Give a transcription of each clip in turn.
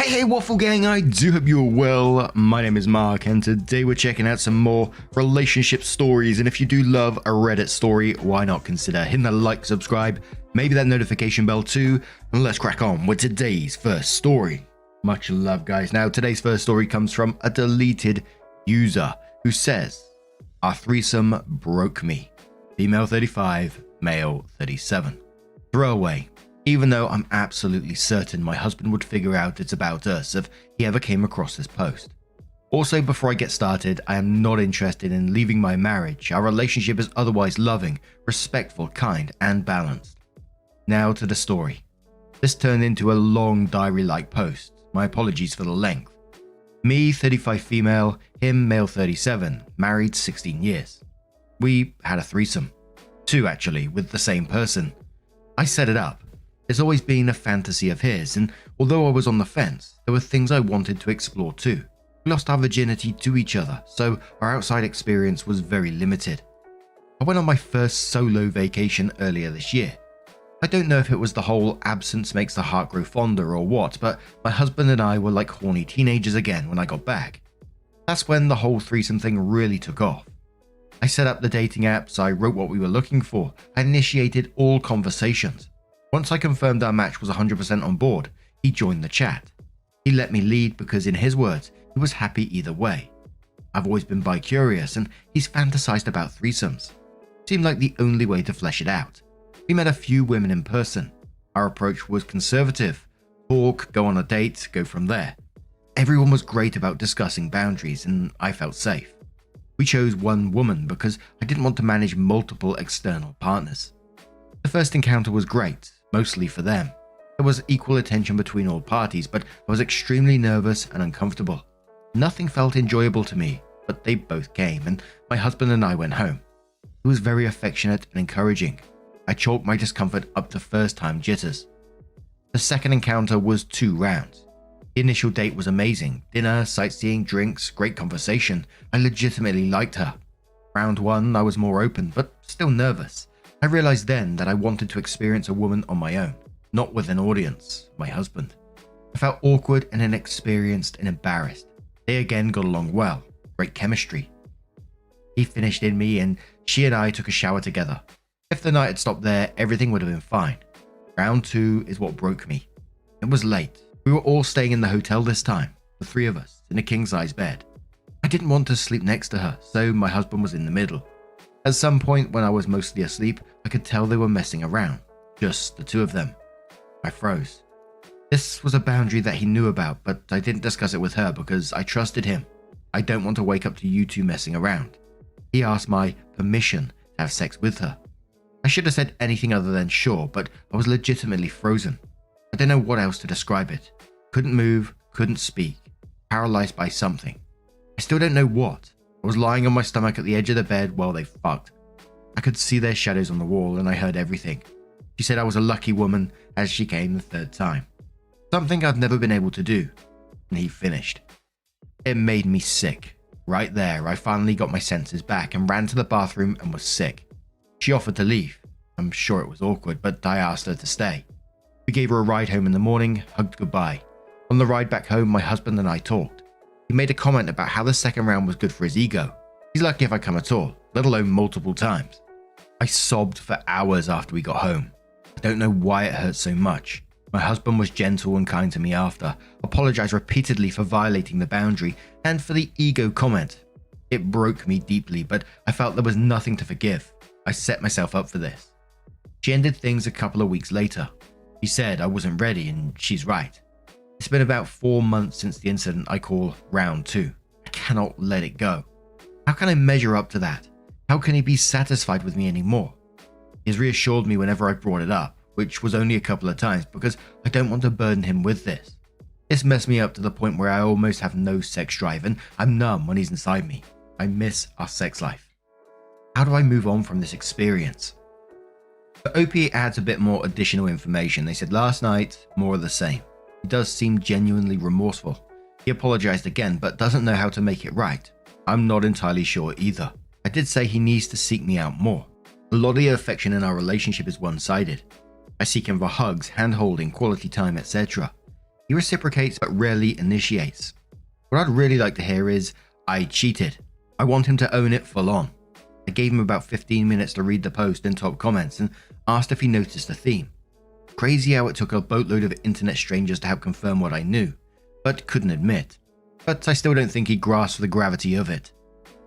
Hey, Waffle Gang, I do hope you're well. My name is Mark, and today we're checking out some more relationship stories. And if you do love a Reddit story, why not consider hitting that like, subscribe, maybe that notification bell too, and let's crack on with today's first story. Much love, guys. Now, today's first story comes from a deleted user who says, "Our threesome broke me. Female 35, male 37. Throwaway. Even though I'm absolutely certain my husband would figure out it's about us if he ever came across this post. Also, before I get started, I am not interested in leaving my marriage. Our relationship is otherwise loving, respectful, kind, and balanced." Now to the story. This turned into a long diary-like post. My apologies for the length. Me, 35 female, him, male 37, married 16 years. We had a threesome. 2 actually, with the same person. I set it up. It's always been a fantasy of his, and although I was on the fence, there were things I wanted to explore too. We lost our virginity to each other, so our outside experience was very limited. I went on my first solo vacation earlier this year. I don't know if it was the whole absence makes the heart grow fonder or what, but my husband and I were like horny teenagers again when I got back. That's when the whole threesome thing really took off. I set up the dating apps, I wrote what we were looking for, I initiated all conversations. Once I confirmed our match was 100% on board, he joined the chat. He let me lead because, in his words, he was happy either way. I've always been bi-curious, and he's fantasized about threesomes. Seemed like the only way to flesh it out. We met a few women in person. Our approach was conservative. Talk, go on a date, go from there. Everyone was great about discussing boundaries, and I felt safe. We chose one woman because I didn't want to manage multiple external partners. The first encounter was great, mostly for them. There was equal attention between all parties, but I was extremely nervous and uncomfortable. Nothing felt enjoyable to me, but they both came, and my husband and I went home. He was very affectionate and encouraging. I chalked my discomfort up to first-time jitters. The second encounter was 2 rounds. The initial date was amazing. Dinner, sightseeing, drinks, great conversation. I legitimately liked her. Round 1, I was more open, but still nervous. I realized then that I wanted to experience a woman on my own, not with an audience, my husband. I felt awkward and inexperienced and embarrassed. They again got along well, great chemistry. He finished in me and she and I took a shower together. If the night had stopped there, everything would have been fine. Round 2 is what broke me. It was late. We were all staying in the hotel this time, the 3 of us, in a king-size bed. I didn't want to sleep next to her, so my husband was in the middle. At some point when I was mostly asleep, I could tell they were messing around, just the 2 of them. I froze. This was a boundary that he knew about, but I didn't discuss it with her because I trusted him. I don't want to wake up to you 2 messing around. He asked my permission to have sex with her. I should have said anything other than sure, but I was legitimately frozen. I don't know what else to describe it. Couldn't move, couldn't speak, paralyzed by something. I still don't know what. I was lying on my stomach at the edge of the bed while they fucked. I could see their shadows on the wall and I heard everything. She said I was a lucky woman as she came the 3rd time. Something I've never been able to do. And he finished. It made me sick. Right there, I finally got my senses back and ran to the bathroom and was sick. She offered to leave. I'm sure it was awkward, but I asked her to stay. We gave her a ride home in the morning, hugged goodbye. On the ride back home, my husband and I talked. He made a comment about how the second round was good for his ego. He's lucky if I come at all, let alone multiple times. I sobbed for hours after we got home. I don't know why it hurt so much. My husband was gentle and kind to me after, apologized repeatedly for violating the boundary and for the ego comment. It broke me deeply, but I felt there was nothing to forgive. I set myself up for this. She ended things a couple of weeks later. She said I wasn't ready, and she's right. It's been about 4 months since the incident I call round 2. I cannot let it go. How can I measure up to that? How can he be satisfied with me anymore? He has reassured me whenever I brought it up, which was only a couple of times because I don't want to burden him with this. This messed me up to the point where I almost have no sex drive and I'm numb when he's inside me. I miss our sex life. How do I move on from this experience? The OP adds a bit more additional information. They said last night, more of the same. He does seem genuinely remorseful. He apologized again, but doesn't know how to make it right. I'm not entirely sure either. I did say he needs to seek me out more. A lot of the affection in our relationship is one-sided. I seek him for hugs, hand-holding, quality time, etc. He reciprocates but rarely initiates. What I'd really like to hear is, I cheated. I want him to own it full on. I gave him about 15 minutes to read the post and top comments and asked if he noticed a theme. Crazy how it took a boatload of internet strangers to help confirm what I knew, but couldn't admit. But I still don't think he grasped the gravity of it.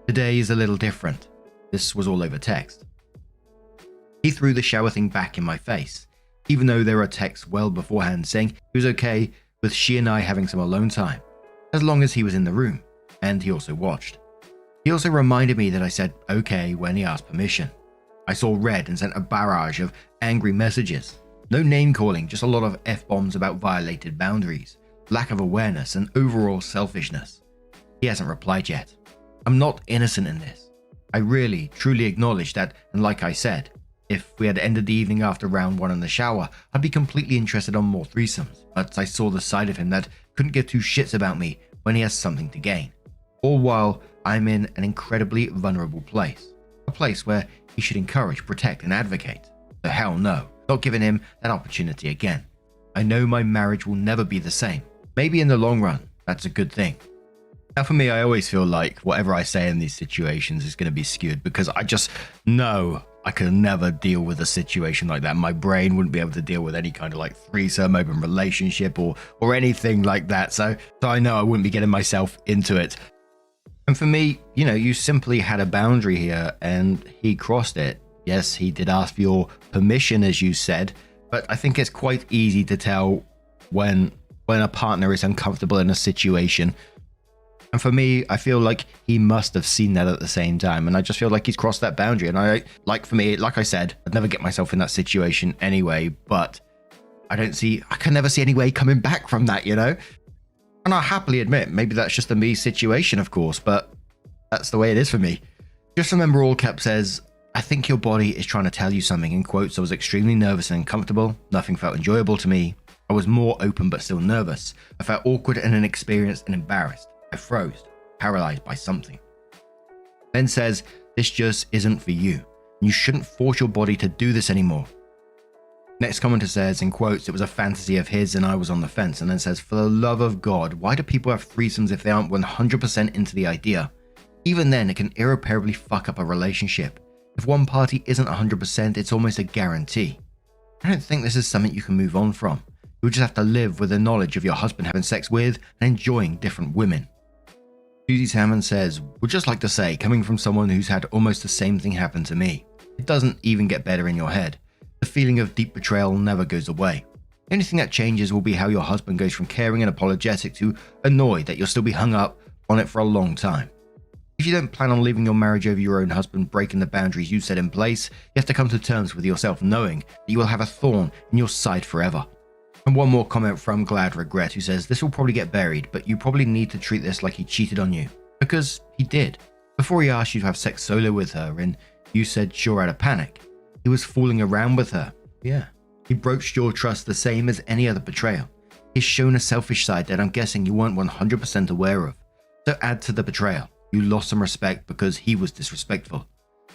Today is a little different. This was all over text. He threw the shower thing back in my face, even though there were texts well beforehand saying he was okay with she and I having some alone time, as long as he was in the room, and he also watched. He also reminded me that I said okay when he asked permission. I saw red and sent a barrage of angry messages. No name calling, just a lot of F-bombs about violated boundaries, lack of awareness, and overall selfishness. He hasn't replied yet. I'm not innocent in this. I really, truly acknowledge that, and like I said, if we had ended the evening after round 1 in the shower, I'd be completely interested on more threesomes, but I saw the side of him that couldn't give two shits about me when he has something to gain. All while I'm in an incredibly vulnerable place. A place where he should encourage, protect, and advocate. So hell no, not giving him that opportunity again. I know my marriage will never be the same. Maybe in the long run, that's a good thing. Now for me, I always feel like whatever I say in these situations is going to be skewed because I just know I could never deal with a situation like that. My brain wouldn't be able to deal with any kind of like threesome, open relationship or anything like that. So I know I wouldn't be getting myself into it. And for me, you simply had a boundary here and he crossed it. Yes, he did ask for your permission, as you said, but I think it's quite easy to tell when a partner is uncomfortable in a situation. And for me, I feel like he must have seen that at the same time. And I just feel like he's crossed that boundary. And for me, like I said, I'd never get myself in that situation anyway, but I can never see any way coming back from that, And I'll happily admit, maybe that's just a me situation, of course, but that's the way it is for me. Just remember, all cap says, I think your body is trying to tell you something. In quotes, I was extremely nervous and uncomfortable. Nothing felt enjoyable to me. I was more open but still nervous. I felt awkward and inexperienced and embarrassed. I froze, paralyzed by something. Ben says, this just isn't for you. You shouldn't force your body to do this anymore. Next commenter says, in quotes, it was a fantasy of his and I was on the fence, and then says, for the love of God, why do people have threesomes if they aren't 100% into the idea? Even then, it can irreparably fuck up a relationship. If one party isn't 100%, it's almost a guarantee. I don't think this is something you can move on from. You'll just have to live with the knowledge of your husband having sex with and enjoying different women. Susie Salmon says, would just like to say, coming from someone who's had almost the same thing happen to me, it doesn't even get better in your head. The feeling of deep betrayal never goes away. The only thing that changes will be how your husband goes from caring and apologetic to annoyed that you'll still be hung up on it for a long time. If you don't plan on leaving your marriage over your own husband breaking the boundaries you set in place, you have to come to terms with yourself knowing that you will have a thorn in your side forever. And one more comment from Glad Regret, who says, this will probably get buried, but you probably need to treat this like he cheated on you. Because he did. Before he asked you to have sex solo with her and you said sure out of panic. He was fooling around with her. Yeah. He broached your trust the same as any other betrayal. He's shown a selfish side that I'm guessing you weren't 100% aware of. So add to the betrayal. You lost some respect because he was disrespectful.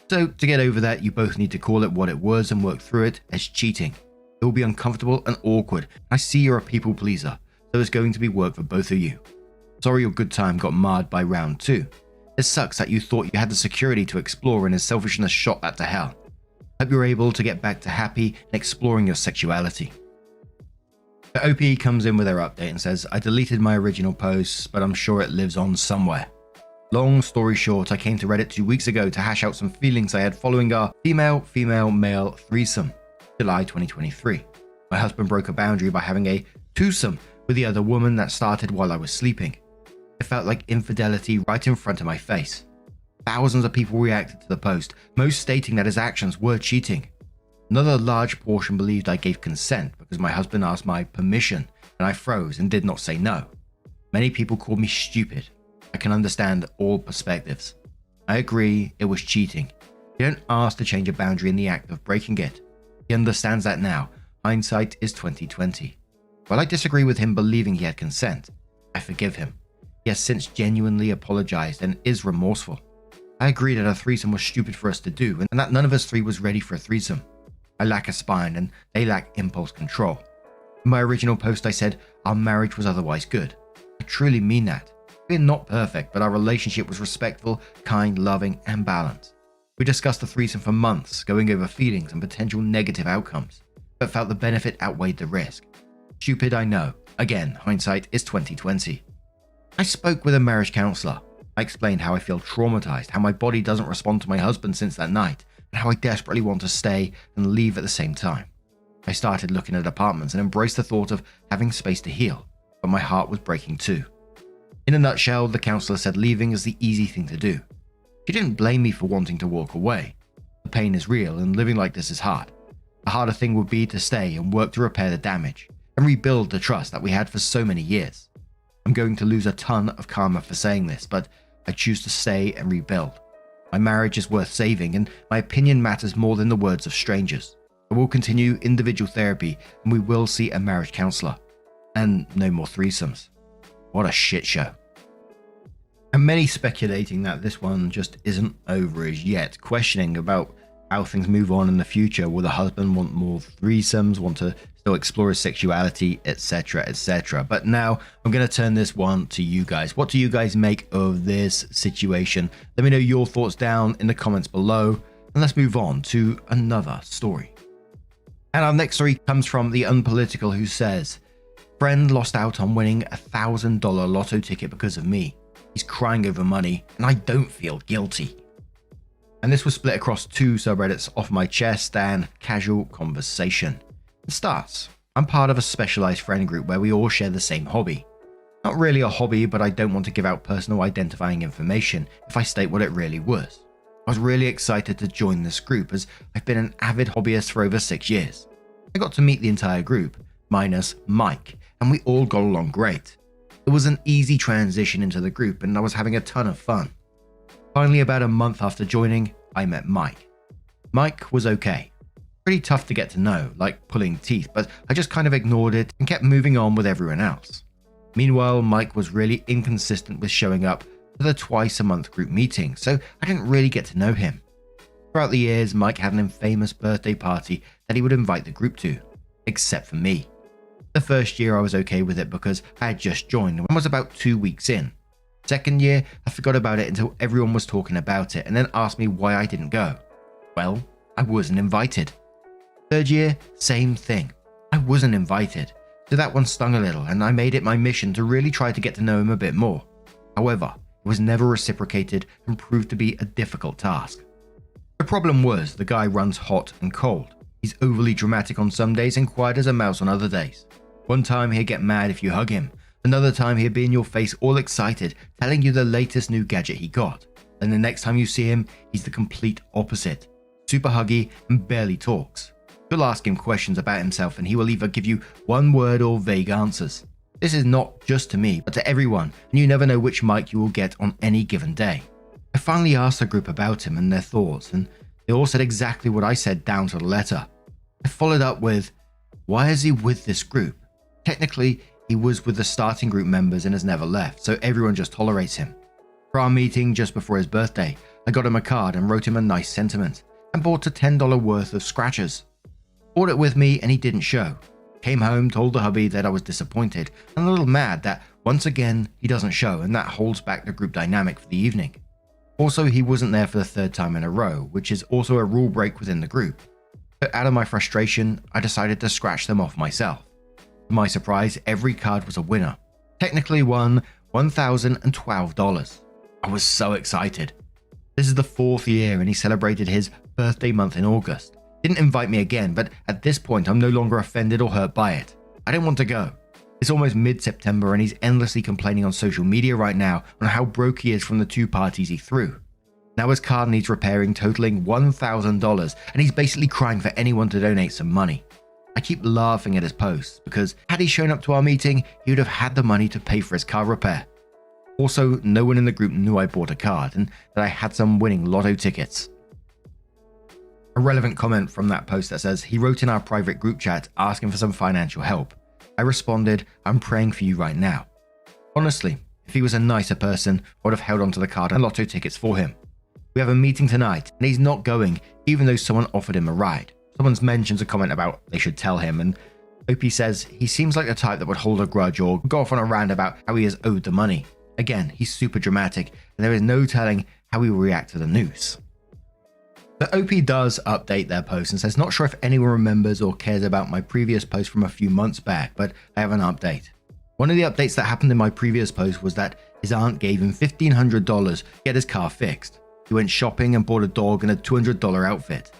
So to get over that, you both need to call it what it was and work through it as cheating. It will be uncomfortable and awkward. I see you're a people pleaser, so it's going to be work for both of you. Sorry your good time got marred by round 2. It sucks that you thought you had the security to explore and his selfishness shot that to hell. Hope you're able to get back to happy and exploring your sexuality. The OP comes in with their update and says, I deleted my original posts, but I'm sure it lives on somewhere. Long story short, I came to Reddit 2 weeks ago to hash out some feelings I had following our female-female-male threesome. July 2023. My husband broke a boundary by having a twosome with the other woman that started while I was sleeping. It felt like infidelity right in front of my face. Thousands of people reacted to the post, most stating that his actions were cheating. Another large portion believed I gave consent because my husband asked my permission and I froze and did not say no. Many people called me stupid. I can understand all perspectives. I agree it was cheating. You don't ask to change a boundary in the act of breaking it. He understands that now. Hindsight is 2020. While I disagree with him believing he had consent, I forgive him. He has since genuinely apologized and is remorseful. I agree that a threesome was stupid for us to do and that none of us three was ready for a threesome. I lack a spine and they lack impulse control. In my original post I said our marriage was otherwise good. I truly mean that. We're not perfect, but our relationship was respectful, kind, loving, and balanced. We discussed the threesome for months, going over feelings and potential negative outcomes, but felt the benefit outweighed the risk. Stupid, I know. Again, hindsight is 2020. I spoke with a marriage counselor. I explained how I feel traumatized, how my body doesn't respond to my husband since that night, and how I desperately want to stay and leave at the same time. I started looking at apartments and embraced the thought of having space to heal, but my heart was breaking too. In a nutshell, the counselor said leaving is the easy thing to do. She didn't blame me for wanting to walk away. The pain is real and living like this is hard. The harder thing would be to stay and work to repair the damage and rebuild the trust that we had for so many years. I'm going to lose a ton of karma for saying this, but I choose to stay and rebuild. My marriage is worth saving and my opinion matters more than the words of strangers. I will continue individual therapy and we will see a marriage counselor. And no more threesomes. What a shit show. And many speculating that this one just isn't over as yet, questioning about how things move on in the future. Will the husband want more threesomes, want to still explore his sexuality, etc., etc. But now I'm going to turn this one to you guys. What do you guys make of this situation? Let me know your thoughts down in the comments below, and let's move on to another story. And our next story comes from The Unpolitical, who says, friend lost out on winning a $1,000 lotto ticket because of me. He's crying over money, and I don't feel guilty. And this was split across two subreddits, Off My Chest and Casual Conversation. It starts. I'm part of a specialized friend group where we all share the same hobby. Not really a hobby, but I don't want to give out personal identifying information if I state what it really was. I was really excited to join this group as I've been an avid hobbyist for over 6 years. I got to meet the entire group, minus Mike, and we all got along great. It was an easy transition into the group and I was having a ton of fun. Finally, about a month after joining, I met Mike. Mike was okay. Pretty tough to get to know, like pulling teeth, but I just kind of ignored it and kept moving on with everyone else. Meanwhile, Mike was really inconsistent with showing up to the twice-a-month group meeting, so I didn't really get to know him. Throughout the years, Mike had an infamous birthday party that he would invite the group to, except for me. The first year I was okay with it because I had just joined and was about 2 weeks in. Second year, I forgot about it until everyone was talking about it and then asked me why I didn't go. Well, I wasn't invited. Third year, same thing. I wasn't invited. So that one stung a little and I made it my mission to really try to get to know him a bit more. However, it was never reciprocated and proved to be a difficult task. The problem was the guy runs hot and cold. He's overly dramatic on some days and quiet as a mouse on other days. One time he'd get mad if you hug him. Another time he'd be in your face all excited, telling you the latest new gadget he got. And the next time you see him, he's the complete opposite. Super huggy and barely talks. You'll ask him questions about himself and he will either give you one word or vague answers. This is not just to me, but to everyone, and you never know which Mike you will get on any given day. I finally asked the group about him and their thoughts, and they all said exactly what I said down to the letter. I followed up with, why is he with this group? Technically, he was with the starting group members and has never left, so everyone just tolerates him. For our meeting just before his birthday, I got him a card and wrote him a nice sentiment, and bought a $10 worth of scratchers. Bought it with me and he didn't show. Came home, told the hubby that I was disappointed and a little mad that once again he doesn't show and that holds back the group dynamic for the evening. Also, he wasn't there for the third time in a row, which is also a rule break within the group. But out of my frustration, I decided to scratch them off myself. To my surprise, every card was a winner. Technically won $1,012. I was so excited. This is the 4th year and he celebrated his birthday month in August. Didn't invite me again, but at this point I'm no longer offended or hurt by it. I didn't want to go. It's almost mid-September and he's endlessly complaining on social media right now on how broke he is from the 2 parties he threw. Now his card needs repairing, totaling $1,000, and he's basically crying for anyone to donate some money. I keep laughing at his posts because had he shown up to our meeting, he would have had the money to pay for his car repair. Also, no one in the group knew I bought a card and that I had some winning lotto tickets. A relevant comment from that post that says, he wrote in our private group chat asking for some financial help. I responded, I'm praying for you right now. Honestly, if he was a nicer person, I would have held onto the card and lotto tickets for him. We have a meeting tonight and he's not going even though someone offered him a ride. Someone's mentions a comment about they should tell him and OP says he seems like the type that would hold a grudge or go off on a rant about how he is owed the money. Again, he's super dramatic, and there is no telling how he will react to the news. The OP does update their post and says, not sure if anyone remembers or cares about my previous post from a few months back, but I have an update. One of the updates that happened in my previous post was that his aunt gave him $1,500 to get his car fixed. He went shopping and bought a dog and a $200 outfit.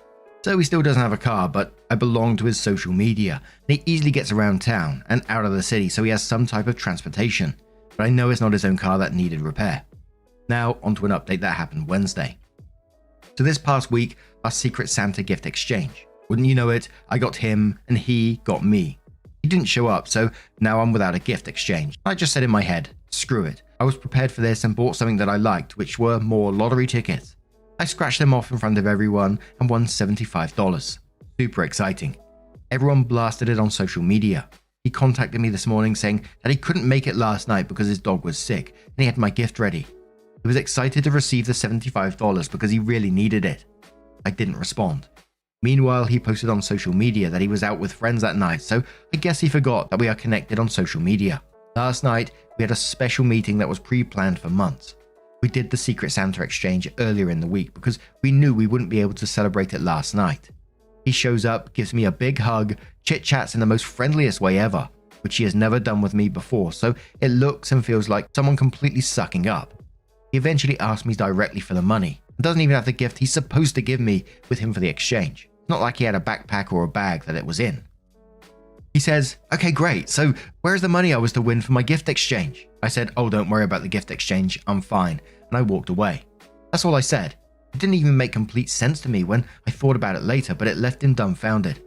So he still doesn't have a car, but I belong to his social media, and he easily gets around town and out of the city, so he has some type of transportation. But I know it's not his own car that needed repair. Now, onto an update that happened Wednesday. So this past week, our Secret Santa gift exchange. Wouldn't you know it, I got him and he got me. He didn't show up, so now I'm without a gift exchange. I just said in my head, screw it. I was prepared for this and bought something that I liked, which were more lottery tickets. I scratched them off in front of everyone and won $75. Super exciting. Everyone blasted it on social media. He contacted me this morning saying that he couldn't make it last night because his dog was sick and he had my gift ready. He was excited to receive the $75 because he really needed it. I didn't respond. Meanwhile, he posted on social media that he was out with friends that night, so I guess he forgot that we are connected on social media. Last night, we had a special meeting that was pre-planned for months. We did the Secret Santa exchange earlier in the week because we knew we wouldn't be able to celebrate it last night. He shows up, gives me a big hug, chit-chats in the most friendliest way ever, which he has never done with me before, so it looks and feels like someone completely sucking up. He eventually asked me directly for the money, and doesn't even have the gift he's supposed to give me with him for the exchange. Not like he had a backpack or a bag that it was in. He says, okay, great, so where's the money I was to win for my gift exchange? I said, oh, don't worry about the gift exchange, I'm fine, and I walked away. That's all I said. It didn't even make complete sense to me when I thought about it later, but it left him dumbfounded.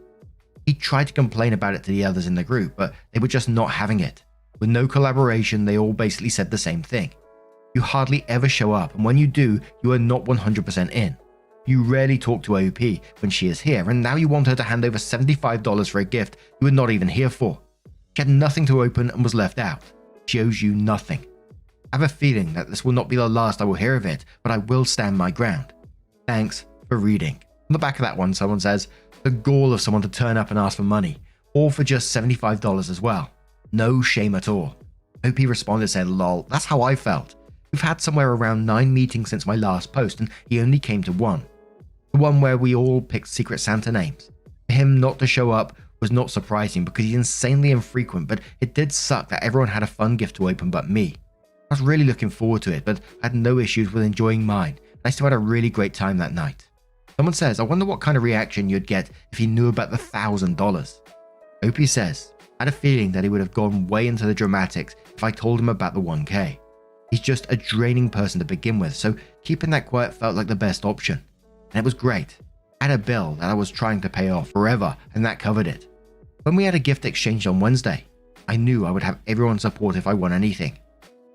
He tried to complain about it to the others in the group, but they were just not having it. With no collaboration, they all basically said the same thing. You hardly ever show up, and when you do, you are not 100% in. You rarely talk to OP when she is here, and now you want her to hand over $75 for a gift you were not even here for. She had nothing to open and was left out. She owes you nothing. I have a feeling that this will not be the last I will hear of it, but I will stand my ground. Thanks for reading. On the back of that one, someone says, the gall of someone to turn up and ask for money, all for just $75 as well. No shame at all. OP responded saying, lol, that's how I felt. We've had somewhere around 9 meetings since my last post, and he only came to one. The one where we all picked Secret Santa names. For him not to show up was not surprising because he's insanely infrequent, but it did suck that everyone had a fun gift to open but me. I was really looking forward to it, but I had no issues with enjoying mine, and I still had a really great time that night. Someone says, I wonder what kind of reaction you'd get if he knew about the $1,000. OP says, I had a feeling that he would have gone way into the dramatics if I told him about the 1K. He's just a draining person to begin with, so keeping that quiet felt like the best option. And it was great. I had a bill that I was trying to pay off forever, and that covered it. When we had a gift exchange on Wednesday, I knew I would have everyone's support if I won anything.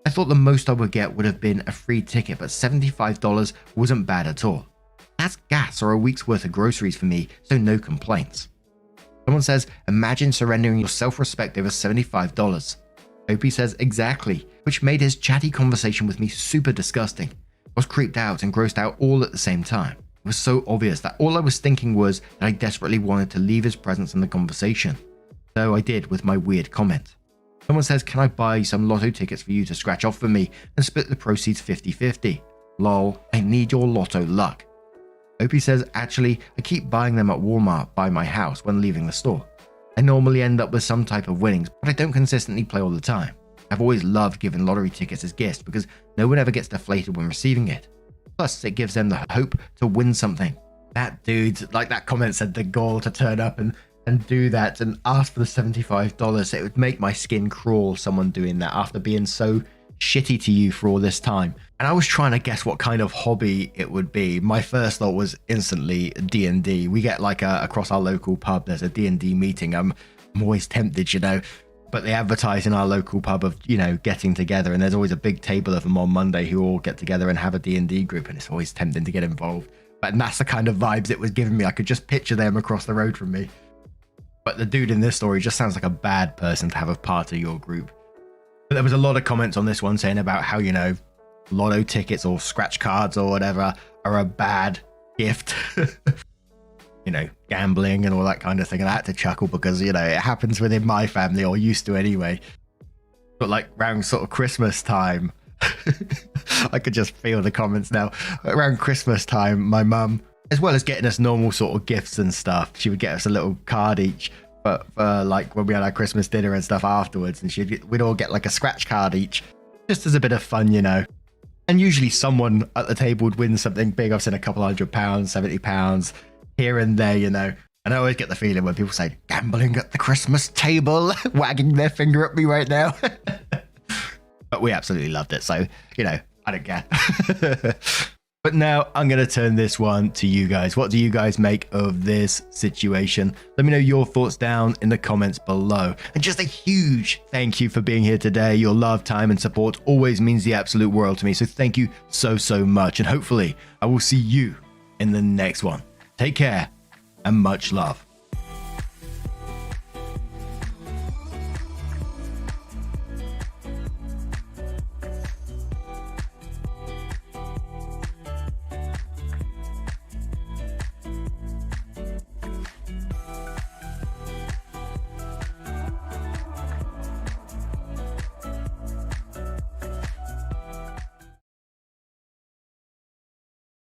I thought the most I would get would have been a free ticket, but $75 wasn't bad at all. That's gas or a week's worth of groceries for me, so no complaints. Someone says, imagine surrendering your self-respect over $75. OP says, exactly, which made his chatty conversation with me super disgusting. I was creeped out and grossed out all at the same time. It was so obvious that all I was thinking was that I desperately wanted to leave his presence in the conversation. So I did with my weird comment. Someone says, can I buy some lotto tickets for you to scratch off for me and split the proceeds 50-50? Lol, I need your lotto luck. OP says, actually, I keep buying them at Walmart by my house when leaving the store. I normally end up with some type of winnings, but I don't consistently play all the time. I've always loved giving lottery tickets as gifts because no one ever gets deflated when receiving it. Plus, it gives them the hope to win something. That dude, like that comment said, the gall to turn up and do that and ask for the $75. It would make my skin crawl, someone doing that after being so shitty to you for all this time. And I was trying to guess what kind of hobby it would be. My first thought was instantly D&D. We get like across our local pub, there's a D&D meeting. I'm always tempted, you know. But they advertise in our local pub of, you know, getting together, and there's always a big table of them on Monday who all get together and have a D&D group, and it's always tempting to get involved. But that's the kind of vibes it was giving me. I could just picture them across the road from me. But the dude in this story just sounds like a bad person to have a part of your group. But there was a lot of comments on this one saying about how, you know, lotto tickets or scratch cards or whatever are a bad gift. You you know, gambling and all that kind of thing. And I had to chuckle because, you know, it happens within my family, or used to anyway. But like around sort of Christmas time, I could just feel the comments now. Around Christmas time, my mum, as well as getting us normal sort of gifts and stuff, she would get us a little card each. But like when we had our Christmas dinner and stuff afterwards, and we'd all get like a scratch card each, just as a bit of fun, you know. And usually someone at the table would win something big. I've seen a couple £100, £70 here and there, you know. And I always get the feeling when people say gambling at the Christmas table, wagging their finger at me right now. But we absolutely loved it. So, you know, I don't care. But now I'm going to turn this one to you guys. What do you guys make of this situation? Let me know your thoughts down in the comments below. And just a huge thank you for being here today. Your love, time, and support always means the absolute world to me. So thank you so, so much. And hopefully I will see you in the next one. Take care and much love.